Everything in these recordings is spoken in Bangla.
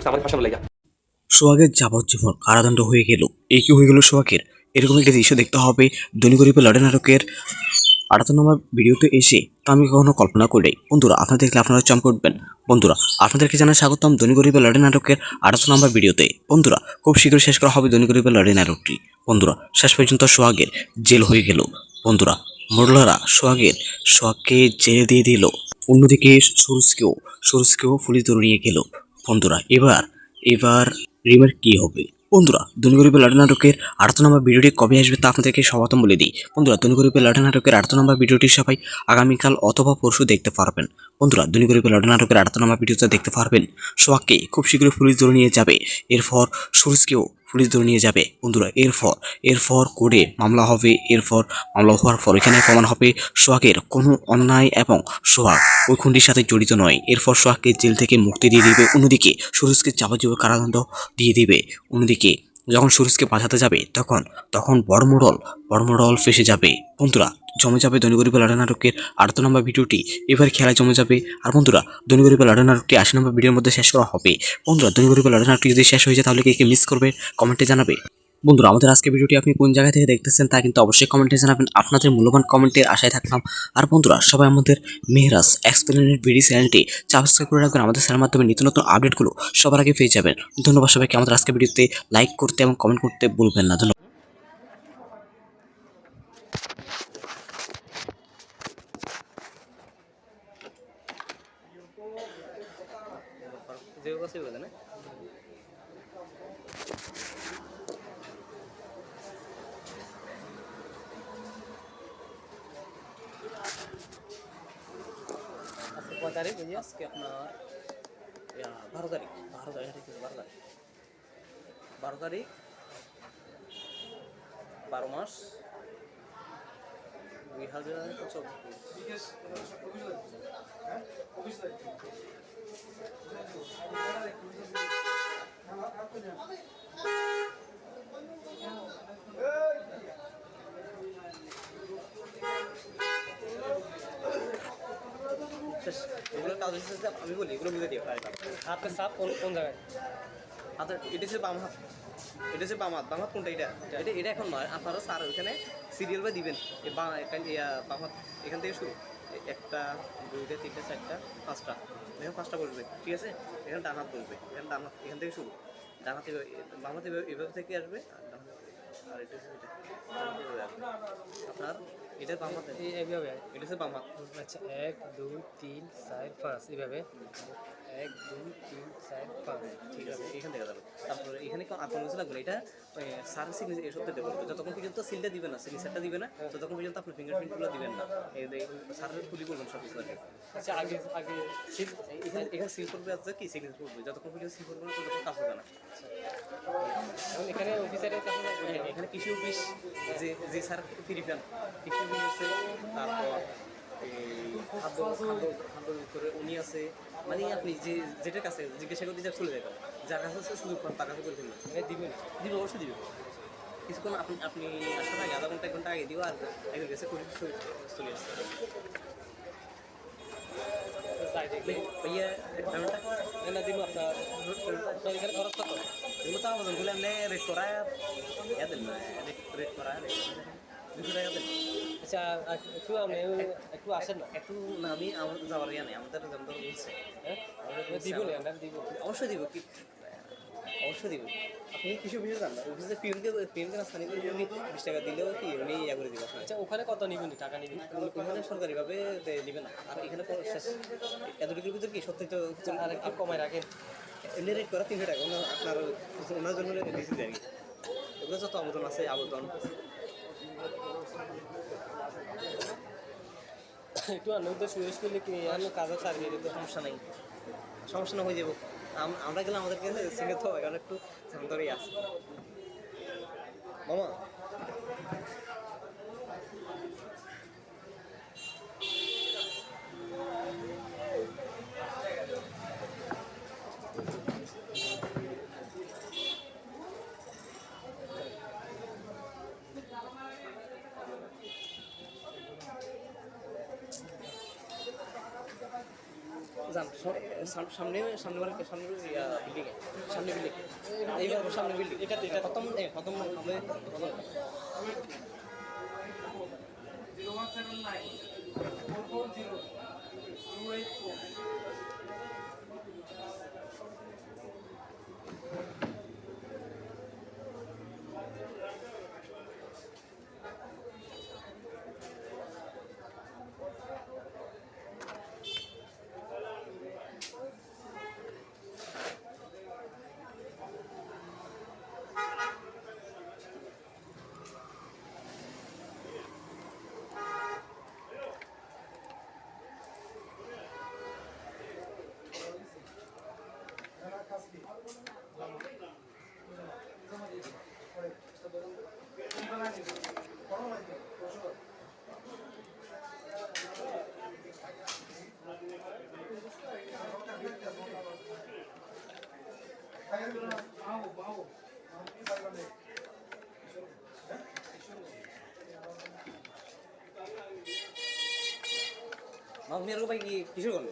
আমার ভাষণ লাইগা সোহাগের যাবজ্জীবন কারাদণ্ড হয়ে গেল। এই কি হয়ে গেল সোহাগের? এরকম একটা দৃশ্য দেখতে হবে ধনী গরিবের লড়াই নাটকের 58 নম্বর ভিডিওতে এসে তা আমি কখনো কল্পনা করি। বন্ধুরা আপনারা দেখলে আপনারা চমকে উঠবেন। বন্ধুরা আপনাদেরকে জানাই স্বাগতম ধনী গরিবের লড়াই নাটকের 58 নম্বর ভিডিওতে। বন্ধুরা খুব শীঘ্রই শেষ করা হবে ধনী গরিবের লড়াই নাটকটি। বন্ধুরা শেষ পর্যন্ত সোহাগের জেল হয়ে গেল। বন্ধুরা মোড়লারা সোহাগকে জেলে দিয়ে দিল। অন্যদিকে সুরজকেও পুলিশ ধরে নিয়ে গেল। বন্ধুরা এবার রিমের কি হবে? বন্ধুরা ধনী গরিবের লড়াই নাটকের 58 নম্বর ভিডিওটি কবে আসবে তা আপনাদেরকে সবাতম বলে দিই। বন্ধুরা ধনী গরিবের লড়াই নাটকের 58 নম্বর ভিডিওটি সবাই আগামীকাল অথবা পরশু দেখতে পারবেন। বন্ধুরা ধনী গরিবের লড়াই নাটকের 58 নম্বর ভিডিওতে দেখতে পারবেন সোহাগকে খুব শীঘ্রই পুলিশ ধরে নিয়ে যাবে। এরপর সুরজকেও পুলিশ ধরে নিয়ে যাবে। বন্ধুরা এরপর কোর্টে মামলা হবে। এরপর মামলা হওয়ার পর এখানে প্রমাণ হবে সোহাগের কোনো অন্যায় এবং সোহাগ ওই খুনটির সাথে জড়িত নয়। এরপর সোহাগকে জেল থেকে মুক্তি দিয়ে দিবে। অন্যদিকে সুরজকে যাবজ্জীবন কারাদণ্ড দিয়ে দিবে। অন্যদিকে যখন সুরজকে বাঁচাতে যাবে তখন বড় মোড়ল ফেসে যাবে। বন্ধুরা জমে যাবে ধনী গরিবের লড়াই নাটকের 58 নম্বর ভিডিওটি। এবার খেলায় জমে যাবে। আর বন্ধুরা ধনী গরিবের লড়াই নাটকটি 80 নম্বর ভিডিওর মধ্যে শেষ করা হবে। বন্ধুরা ধনী গরিবের লড়াই নাটকটি যদি শেষ হয়ে যায় তাহলে কে মিস করবে কমেন্টে জানাবে। বন্ধুরা আমাদের আজকে ভিডিওটি আপনি কোন জায়গা থেকে দেখতেছেন তা কিন্তু অবশ্যই কমেন্টে জানাবেন। আপনাদের মূল্যবান কমেন্টের আশায় থাকলাম। আর বন্ধুরা সবাই আমাদের মেহরাজ এক্সপ্লেনেড ভিডিও চ্যানেলটি সাবস্ক্রাইব করে রাখবেন। আমাদের চ্যানেলের মাধ্যমে নিত্য নতুন আপডেটগুলো সবার আগে পেয়ে যাবেন। ধন্যবাদ সবাইকে। আমাদের আজকে ভিডিওতে লাইক করতে এবং কমেন্ট করতে ভুলবেন না। ধন্যবাদ। যে কথা বলে না আজকে 5 তারিখ আজকে আপনার 12 তারিখ 12 মাস 2024। এগুলো কাজ হচ্ছে আমি বলি এগুলো বুঝে দিও হাতের সাপ কোন জায়গায় হাতের এটা হচ্ছে বাম হাত, এটা হচ্ছে বাম হাত কোনটা? এটা এখন নয়, আপনারা স্যার ওইখানে সিরিয়াল বা দিবেন বাম হাত এখান থেকে শুরু 1টা 2টা 3টা 4টা 5টা, দেখুন 5টা বলবে, ঠিক আছে? এখানে ডান হাত বলবে, এখানে ডান হাত এখান থেকে শুরু, ডান হাতে বাম হাতে এভাবে থেকে আসবে, আর এটা হচ্ছে আপনার এটা বাম হাতে এইভাবে, এটা হচ্ছে বাম হাত। আচ্ছা 1 2 3 4 5 এইভাবে 1 2 3 4 5, ঠিক আছে? এখান থেকে যাবে। তারপরে এখানে আপনার কিছু লাগবে না, এটা সার সিগনেচার এসব দিতে বলবে। যতক্ষণ পর্যন্ত সিলটা দিবে না, সিগনেচারটা দিবে না, ততক্ষণ পর্যন্ত আপনি ফিঙ্গারপ্রিন্টগুলো দিবেন না। সারের খুলি করবেন সব কিছু আগে। আচ্ছা আগে সিল এখানে সিল করবে, আছে কি সিগনেচার করবে। যতক্ষণ পর্যন্ত সিল করবে না ততক্ষণ কাজ হবে না। এখানে অফিসারের কাছে এখানে কৃষি অফিস যে স্যার ফিরিফান কৃষি অফিস আছে, তারপর খাদ্য করে উনি আছে, মানে আপনি যেটার কাছে জিজ্ঞাসা করতে যা চলে যাবেন, যার কাছে সুযোগ পান তার কাছে করে ফেলবেন। দিবে অবশ্যই দিবে। কিছুক্ষণ আপনি আসার আগে আধা ঘন্টা 1 ঘন্টা আগে দিও, আর একজন গেছে করে চলে আসছে। ভাইয়া একটা দিব আপনার এখানে খরচ কত? এগুলো তো আমাজন বলে আপনি রেট করা দেন না, রেট করা 200 টাকা দেন। আচ্ছা একটু আসেন না, একটু না, আমি আমার যাওয়ার ইয়া নেই, আমাদের যেমন বলছে দিব না, আমরা দিব, অবশ্যই দিব, কি অবশ্যই দিব। আপনি কিছু বিষয় জান না, অফিসে পিএনকে না স্থানীয় করে উনি 20 টাকা দিলেও কি উনি ইয়া করে দিবে। আচ্ছা ওখানে কত নিবেন? টাকা নিবেন ওখানে সরকারিভাবে দিবে না, আর এখানে শেষ এতটুকুর ভিতরে কি সত্যি তো আর একটু কমায় রাখেন। এমনি রেট করা 300 টাকা, আপনার ওনার জন্য বেশি দেয়। এগুলো যত আবেদন আছে আবেদন একটু আনন্দ সুরেশ করলে কি কাজের সার্ভিস তো সমস্যা না হয়ে যাবো। আমরা গেলে আমাদেরকে সিঙ্গে তো এখন একটু ধরেই আছে মামা। যান সামনে সামনে মানে সামনে বিল্ডিং সামনে বিল্ডিং এইবার সামনে বিল্ডিং এটা প্রথম প্রথম হবে প্রথম マミヤルバイキキシュゴン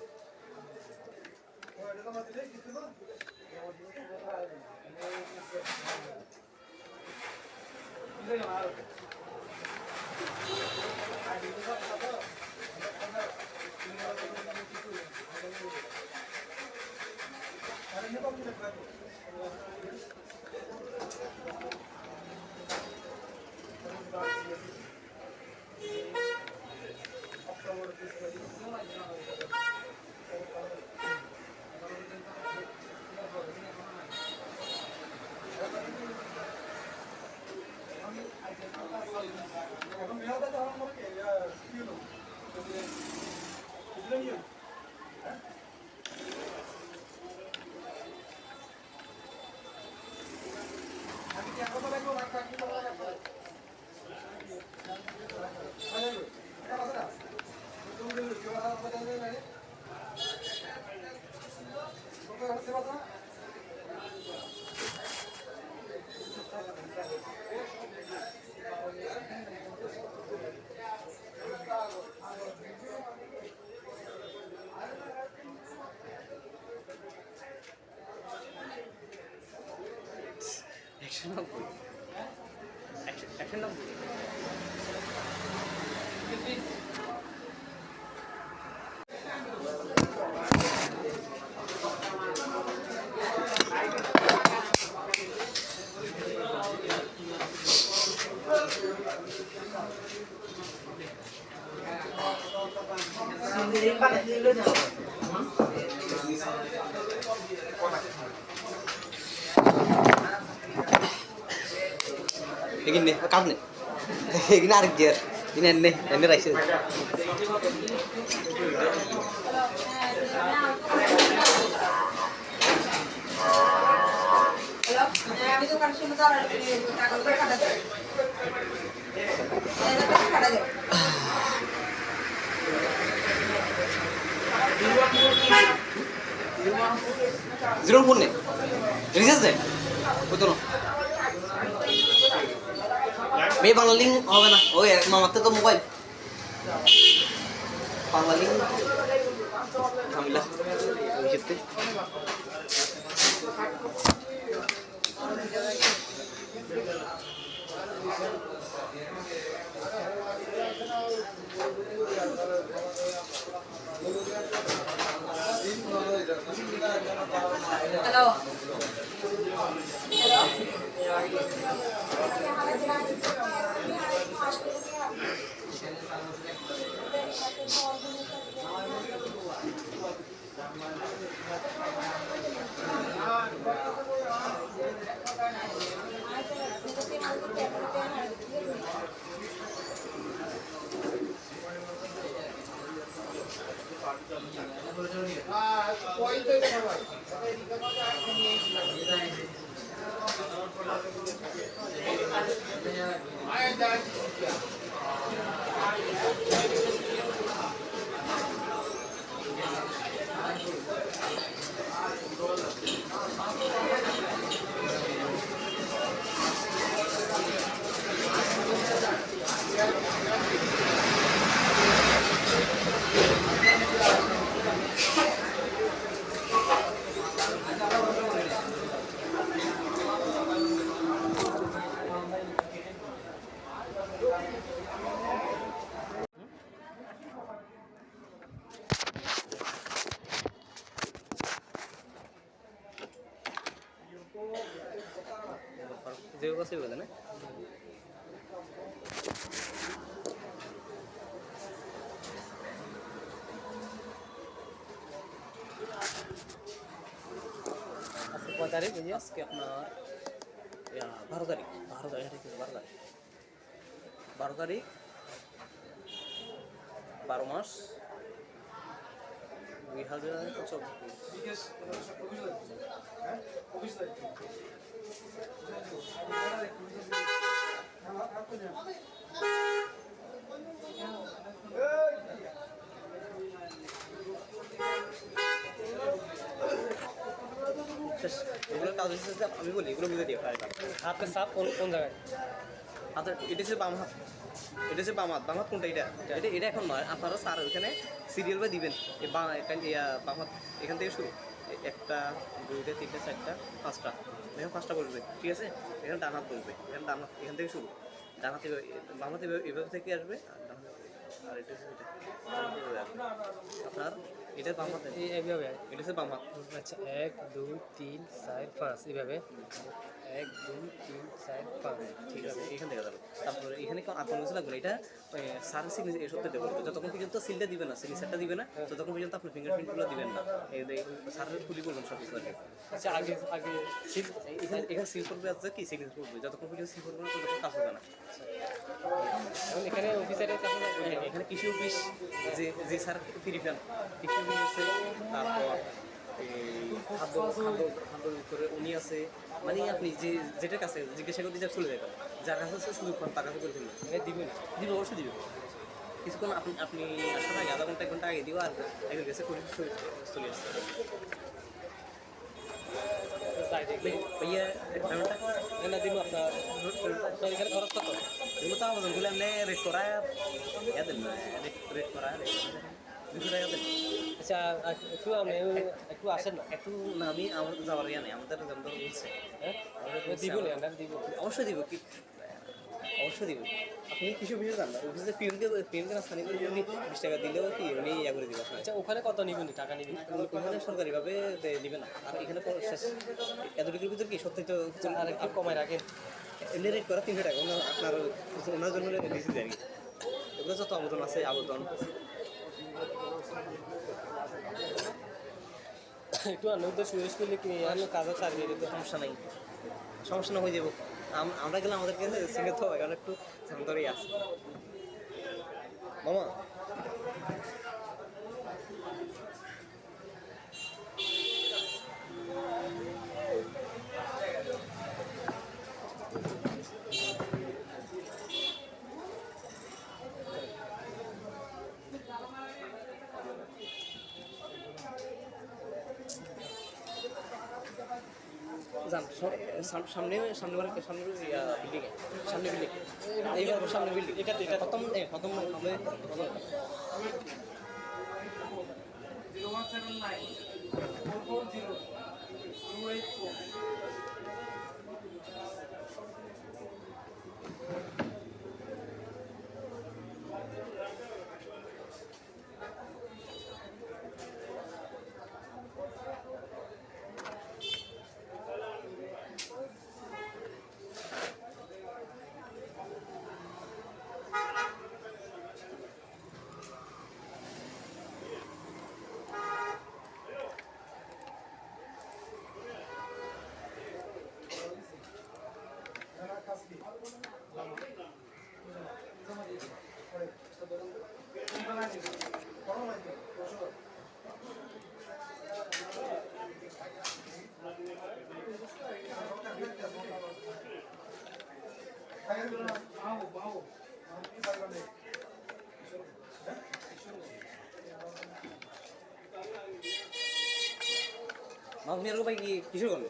Action number. Ini kan nih, ini arik jer, ini rice. itu kan sementara di takal berkada deh. Berkada deh. Zero phone nih, recharge deh, betul. May bang link হবে না ওই মামাতে তো মোবাইল বাংলা লিঙ্ক ঝামেলা ওই ক্ষেত্রে হ্যালো যে আছে বলে না আজকে কয় তারিখ? আজকে আপনার 12 তারিখ। 12 তারিখ, ঠিক আছে, 12 তারিখ, 12 তারিখ, 12 মাস 2024 এগুলোর কাজ হচ্ছে যে আমি বলি এগুলো বুঝে দিও। হাতের সাপ কোন কোন জায়গায়? হাতের এটা হচ্ছে বাম হাত, এটা হচ্ছে বাম হাত। বাম হাত কোনটা? এটা এটা এখন নয়, আপনারা স্যার ওইখানে সিরিয়াল বা দিবেন। এই বাম হাত এখান থেকে শুরু, একটা, দুইটা, তিনটা, চারটা, পাঁচটা, এখানে পাঁচটা বসবে, ঠিক আছে। এখানে ডান হাত বসবে, এখানে ডান হাত এখান থেকে শুরু, ডান হাত বাম হাত এভাবে থেকে আসবে, আর ডান হাত আর এটা হচ্ছে আপনার এটা বাম হাত, এইভাবে। এটা হচ্ছে বাম হাত। আচ্ছা, 1 2 3 4 5 এইভাবে 1 2 3 4 5। ঠিক আছে, এখান থেকে যাবে। তারপরে এখানে আর কোনো কিছু লাগবে না। এটা সার সিগনেচার এই সত্যি দেবো, যতক্ষণ পর্যন্ত সিলটা দিবে না, সিগনেচারটা দিবে না, ততক্ষণ পর্যন্ত আপনি ফিঙ্গারপ্রিন্টগুলো দিবেন না। এই সারের খুলি করবেন সব কিছু আর কি। আচ্ছা, আগে আগে সিল এখানে সিল করবে, আছে কি সিগনেচার করবে, যতক্ষণ পর্যন্ত সিল করবে না ততক্ষণ কাজ হবে না। এখন এখানে অফিসারের কাছে এখানে কৃষি অফিস, যে স্যার ফ্রি ফ্যান কৃষি অফিস আছে, তারপর এই খাদ্য করে উনি আছে, মানে আপনি যেটার কাছে জিজ্ঞাসা করতে যা চলে যাবেন, যার কাছে সুযোগ পান তার কাছে করে ফেলবেন। দিবেন? দিবে, অবশ্যই দিবে। কিছুক্ষণ আপনি আসার আগে আধা ঘন্টা 1 ঘন্টা আগে দিও, আর একজন গেছে করে চলে আসছে। যাই দেখবে ভাইয়া পেমেন্টটা এনে দিব আপনার। এখানে খরচ কত? এগুলো তো আমাজন গুলো এমনি রেট করা দেন না, রেট করা 200 টাকা দেন। আচ্ছা, একটু আপনি একটু আসেন না। একটু না, আমি আমার যাওয়ার ইয়া নেই, আমাদের যেমন বলছে। হ্যাঁ, দিব না, আমরা দিব। অবশ্যই দিব, কি অবশ্যই দিব। আপনি কিছু বিষয় জান না, অফিসে পিএনকে না স্থানীয় করে উনি 20 টাকা দিলেও কি উনি ইয়া করে দিবে আপনাকে। আচ্ছা, ওখানে কত নিবেন? টাকা নিবেন? ওখানে সরকারিভাবে দিবে না, আর এখানে শেষ এতটুকুর ভিতরে কি সত্যি তো আর একটু কমায় রাখেন। এমনি রেট করা 300 টাকা, আপনার ওনার জন্য বেশি দেয়। এগুলো যত আবেদন আছে আবেদন একটু আনন্দ তো সুরেশ করলে কি আর কাজের সার্ভিস তো সমস্যা নাই, সমস্যা না হয়ে যাবো। আমরা গেলে আমাদেরকে সিঙ্গে তো এখন একটু ধরেই আছে মামা। যান সামনে বিল্ডিংয়ে, সামনে বিল্ডিং, এইবার সামনে বিল্ডিং, এটা প্রথম প্রথম হবে। 0179440284। মামুনি আর ভাই কি কিছু করলো?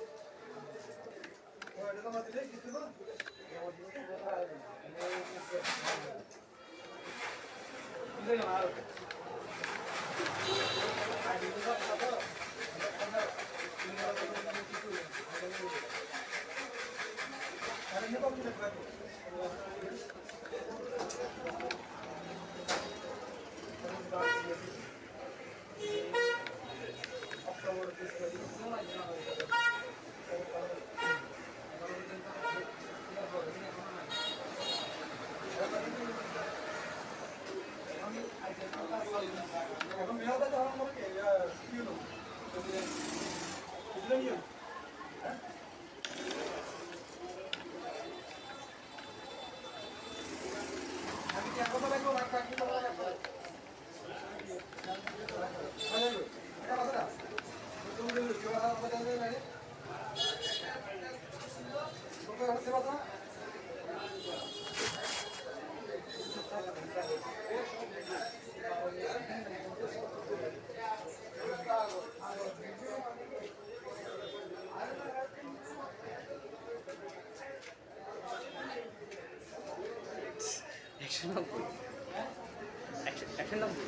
190 190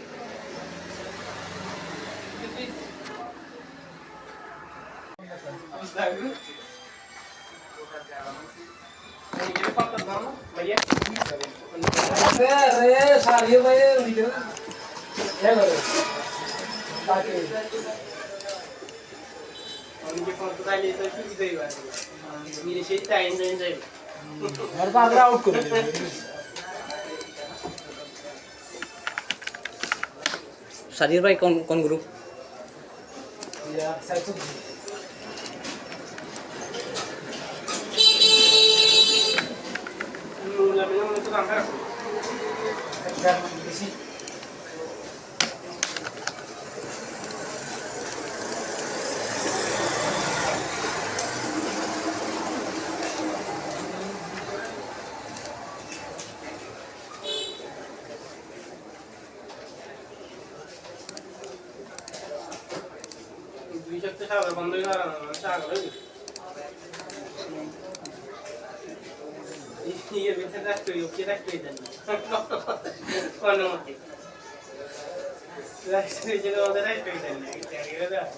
সাজির ভাই কোন কোন গ্রুপ?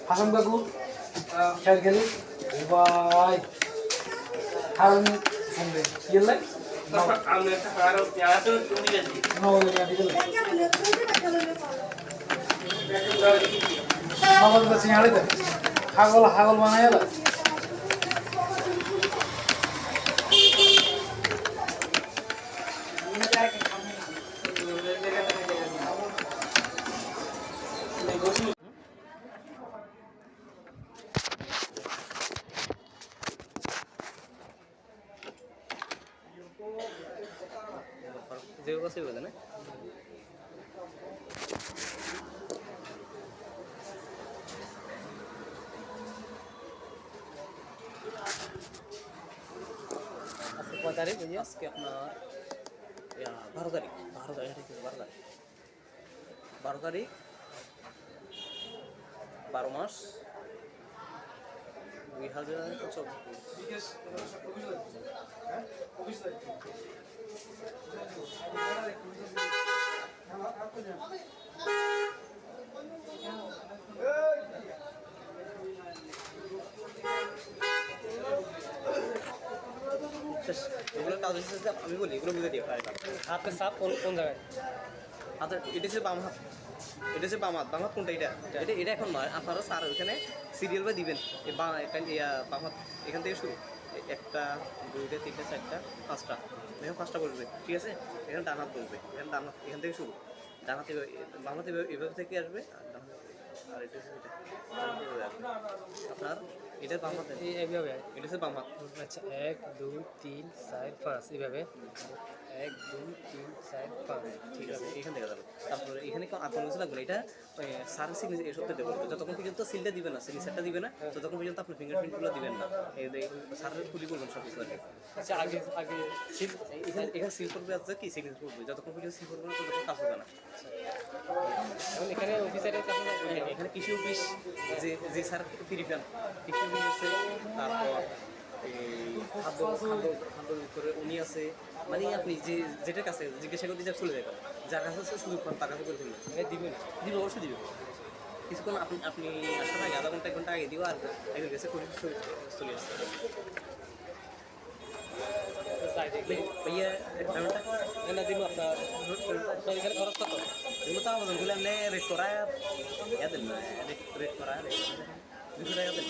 হাসান কাকু খেয়াল খেলি ভাই হারুন সন্ধ্যে কি হল হাগল হাগল বানাই যে কথা বলে না কয় তারিখ আজকে আপনার 12 তারিখ 12 তারিখ 12 মাস 2024 এগুলো কাজ হচ্ছে আমি বলি এগুলো বুঝে দিও হাতের সাপ কোন কোন জায়গায়? হাতের এটা হচ্ছে বাম হাত, এটা হচ্ছে বাম হাত। বাম হাত কোনটা? এটা এটা এটা এখন নয়, আপনারা স্যার ওইখানে সিরিয়াল বা দিবেন বাম হাত এখান থেকে শুরু, একটা দুইটা তিনটা চারটা পাঁচটা, এখানে পাঁচটা বলবে, ঠিক আছে? এখানে ডান হাত বলবে, এখানে ডান হাত এখান থেকে শুরু, ডান হাতে বাম হাতে এভাবে থেকে আসবে, আর এটা হচ্ছে এটা আপনার এটা বাম হাতে এইভাবে। এটা হচ্ছে বাম হাত। আচ্ছা 1 2 3 4 5 এইভাবে 1 2 3 4 5 ঠিক আছে, এখান থেকে যাবে। তারপরে এখানে আর কোনো কিছু লাগবে না, এটা সার সিগনেচার এসব দিতে বলবে। যতক্ষণ পর্যন্ত সিলটা দিবে না, সিগনেচারটা দিবে না, ততক্ষণ পর্যন্ত আপনি ফিঙ্গারপ্রিন্টগুলো দিবেন না। এই সারের খুলি করবেন সব কিছু আগে। আচ্ছা আগে আগে সিল এখানে সিল করবে, আছে কি সিগনেচার করবে, যতক্ষণ পর্যন্ত সিল করবে না ততক্ষণ কাজ হবে না। এখন এখানে অফিসারের কাছে এখানে কৃষি অফিস যে স্যার ফিরি পান, কৃষি অফিস আছে, তারপর এই খাদ্য খাদ্য খাদ্য করে উনি আছে, মানে আপনি যেটার কাছে জিজ্ঞাসা করতে যা চলে যাবেন, যার কাছে সুযোগ পান তার কাছে করে ফেলবেন। দিবেন দিবে, অবশ্যই দিবে। কিছুক্ষণ আপনি আপনি আসার আগে আধা ঘন্টা 1 ঘন্টা আগে দিও, আর একজন গেছে করে চলে আসছে। ভাইয়া পেমেন্টটা এটা দিব আপনার এখানে খরচ কত? এগুলো তো আমাদের গুলো এমনি রেট করা দেন না, রেট করা 200 টাকা দেন।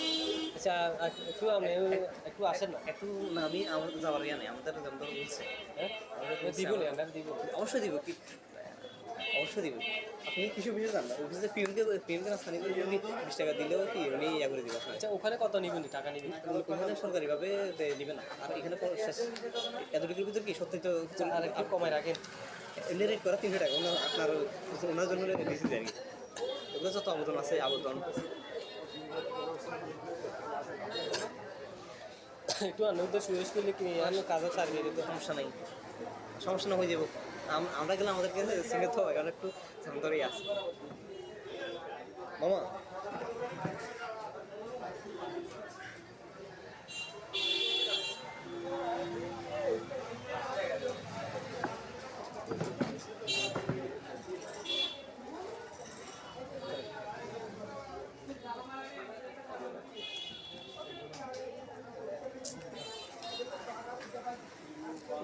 আচ্ছা একটু আপনি একটু আসেন না একটু না, আমি আমার যাওয়ার ইয়া নেই, আমাদের যেমন বলছে হ্যাঁ দিব না আমরা দিব অবশ্যই দিব, কি অবশ্যই দিব। আপনি কিছু বিষয় জান না, অফিসে পিএনকে রাস্তা নিয়ে যদি 20 টাকা দিলেও কি উনি ইয়া করে দিবে। আচ্ছা ওখানে কত নিবেন টাকা নিবেন? ওখানে সরকারিভাবে দিবে না, আর এখানে শেষ এতটুকুর ভিতরে কি সত্যি তো আর একটু কমায় রাখেন। এমনি রেট করা 300 টাকা, আপনার ওনার জন্য বেশি দেয় আর কি। ওগুলো যত আবেদন আছে আবেদন একটু আনন্দ সুরেশ করলে কি আর কাজের সার্ভিস দিতে সমস্যা নাই, সমস্যা না হয়ে যাবো। আমরা গেলে আমাদেরকে সিঙ্গে তো এখন একটু ধরেই আছে মামা।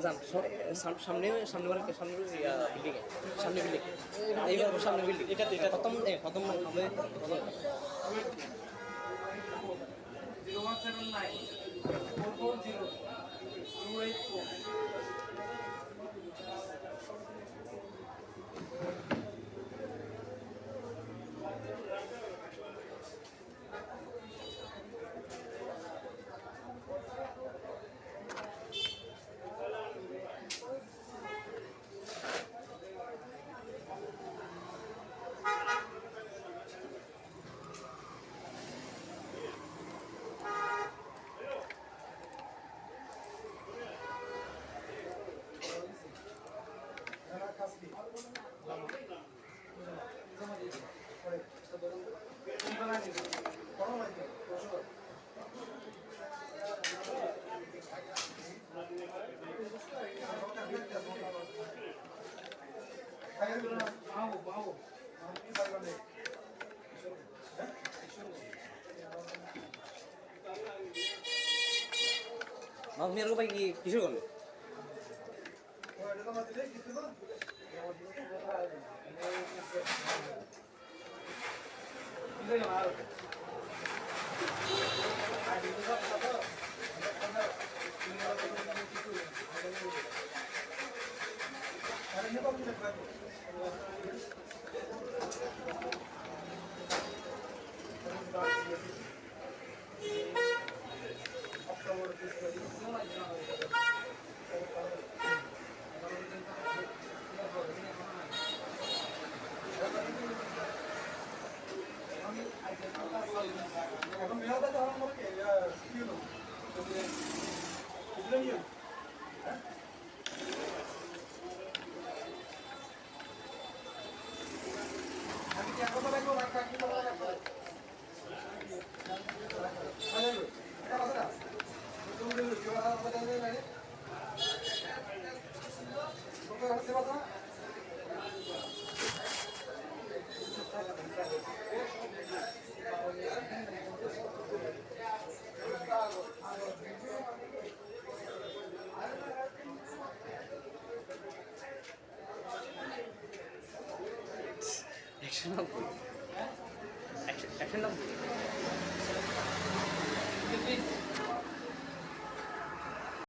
যান সামনে সামনে সামনে বিল্ডিং সামনে বিল্ডিং এইবার সামনে বিল্ডিং এটা প্রথম প্রথম হবে প্রথম มาเมียรู้ไปกี่ชั่วโมง Action number.